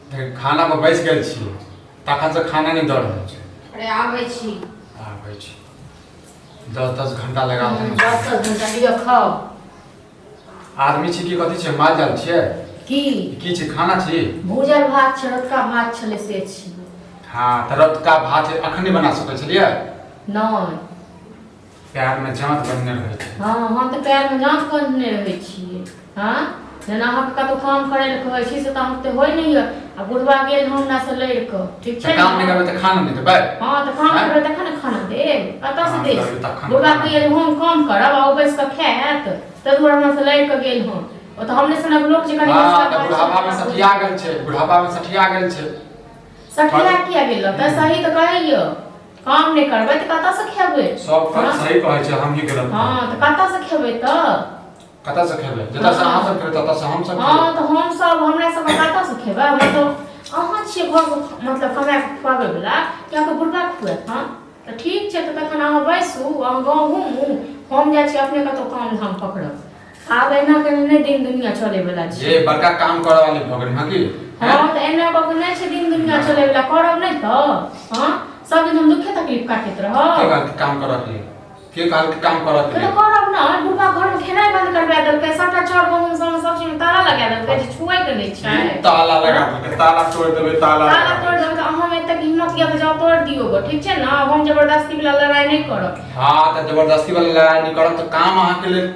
खाना पर बैस गेल छी तखन से खाना नहीं दऽ रहल छै। अरे आबै छी 10 घंटा लगा 10 घंटा लिअ खाओ। आदमी छी कि कथी छै माल जाल छियै की छै खाना छी भूजल भात छै रतका भात छलै से छी। हाँ तऽ रतका भात अखन नहीं बना सकै छलियै नहीं पैर में जांत बनने रहै छै। हाँ हम तऽ पैर में जांत बनने रहै छियै। हाँ जेना अहाँके कतौ काम करे लए कहै छी से तऽ हम तऽ होइ नहीं है आ बुढ़वा गेल हमरा से लड़ कऽ ठीक छै काम नहीं करबै तऽ खाना नहीं देबै। हाँ तऽ काम करबै तखन ने खाना देब कतऽ से देब तखन बुढ़वा कहिए हम काम करब आ ओ बैस कऽ खायत ताहि दुआरे हमरा से लड़ कऽ गेल हन ओ तऽ हमने सनक लोक जे कनी बुढ़ापा में सठिया गेल छै बुढ़ापा में सठिया गेल छै। सठिया किया गेल तऽ सही तऽ कहैयो काम नहीं करबै तऽ कतऽ से खेबै सब सही कहै छै हम ही गलत। हाँ तऽ कतऽ से खेबै तऽ कतऽ से खेबै जतऽ से अहाँ सब खेबै ततऽ से हम सब हाँ तऽ हम सब हमरा सब कतऽ से खेबै हमरा तो अहाँ छियै घर मतलब कमाए के खुआबै वाला कि अहाँके बुढ़वा खुआत। हाँ तऽ ठीक छै तऽ तखन अहाँ बैसू अहाँ गाँव घूमू हम जाइ छी अपने कतौ काम धाम पकड़ब आब एना के नहीं दिन दुनिया चले वाला छै। ये बड़का काम करे वाली भऽ गेल हां की हाँ तऽ एना कऽ के नहीं छै दिन दुनिया चले वाला करब नहीं तऽ हाँ सब दिन हम दुखे तकलीफ काटैत रहब के कहल काम करत के कहल काम करत तो करब ना बुढ़वा घर में खेनाइ बंद करबा देलकै सबटा चाउर गहूम सब चीज में ताला लगा देलकै जे छुए के नहीं छै। ताला लगा देलकै ताला तोड़ देबै ताला तोड़ देबै तऽ अहाँ में तक हिम्मत किया तऽ जाओ तोड़ दियो गो ठीक छै ना हम जबरदस्ती वाला लड़ाई नहीं करब। हां तऽ जबरदस्ती वाला लड़ाई नहीं करब तऽ काम अहाँ के लेल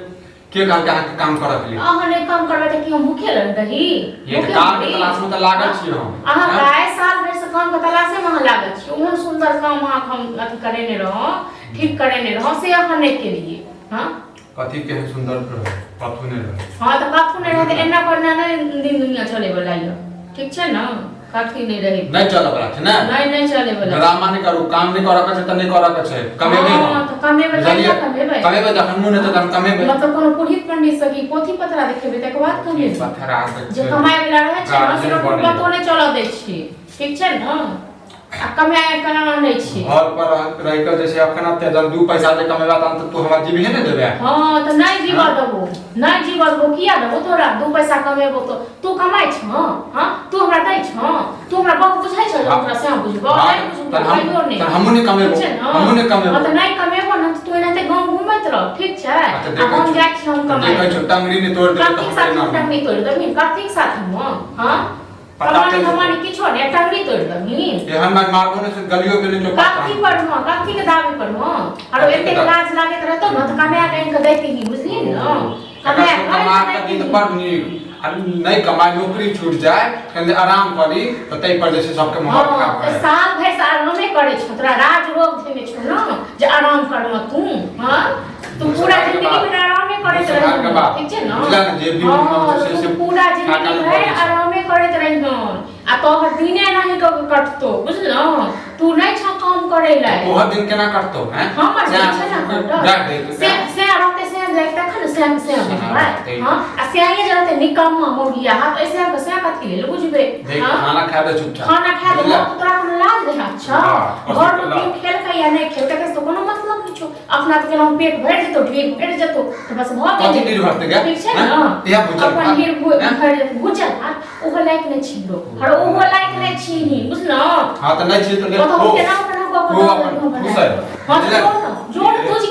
के कहल के अहाँ के काम करत लेल अहाँ नहीं काम करबै तऽ की हम भूखे रही ये काम के तलाश में तऽ लागल छी हम अहाँ काय साल भर से काम के तलाशे में अहाँ लागल छी ओहन सुंदर काम अहाँ हम अथी करेने रहो ठीक करेने रहो से अहाँ नहीं केलिए। हां कथी के सुंदर रहे कथु नहीं रहे। हां तो कथु नहीं रहे एना करना नहीं दिन दुनिया चले वाला है ठीक छै ना कथी नहीं रहे नहीं चले वाला छै ना नहीं चले वाला ड्रामा नहीं करू काम नहीं करऽ के छै त नहीं करऽ के छै कमेबै हां तो कमेबै जखन मुने त कमेबै मतलब कोनो पुरोहित पंडित से की पोथी पत्रा देखेबै तकर बाद कमेबै पत्थरा जे कमाय वाला रहे छै ना से पतो नहीं चलऽ दै छी ठीक छै ना आ कमाय केना नहीं छी घर पर रह के जैसे अखन ते जब 2 पैसा जे कमेबा त तू हमरा जीवे ने देबे। हां त नहीं जीवा देबो नहीं जीवा देबो किया देबो तोरा 2 पैसा कमेबो तो तू कमाई छ हां तू हमरा दै छ तू हमरा बहुत बुझाई छ हमरा से बुझबो नहीं बुझबो नहीं त हमहु ने कमेबो हमहु ने कमेबो त नहीं कमेबो न तू एनाते गांव घुमैत रह ठीक छै आ हम जाय छी हम कमाई देखै छ टंगरी ने तोड़ दे कथि साथ टंगरी तोड़ दे कथि साथ हम हां हमारी किछो ने टंगरी तोड़ दही एहन मैं मारबो ने से गलियो के नहीं कथि पर हो कथि के दाबी पर हो और एते लाज लागत रहतो न त कमाया कहीं के दैती ही बुझली न कमाया कमाया के दिन पर नहीं कमाई नौकरी छूट जाए कने आराम करी तो तई पर जैसे सबके मोहर खराब है साल भर से आराम नहीं करे छ तोरा राज रोग देने छ न जे आराम कर म तू हां तू पूरा जिंदगी में आराम नहीं करत रह ठीक छै न बुझला न जे भी से पूरा जिंदगी भर आराम नहीं करत रह आ तोहर दिने नहीं कटतो बुझलो तू नहीं छ काम करे ला तोहर दिन केना कटतो हैं हमर दिन छै ना डाक दे से रहते से देखता खन से भाई हां आ से आगे जरते निकम्मा हो गया हां तो ऐसे से कथि ले बुझबे देख खाना खा दे चुपचाप खाना खा दे तोरा को लाज रहे अच्छा घर में खेल के या नहीं खेल के तो कोनो मतलब नहीं छो अपना तो केना पेट भर जेतो ढेर भर जेतो तो बस बहुत कथि ढेर भरते गे ठीक छै ना यह बुझल अपन ढेर भर जेतो बुझल ओहो लायक नहीं छिलो और ओहो लायक नहीं छी बुझलो हां तो नहीं छी तो केना वो अपन खुश है हां तो जोड़ तुझ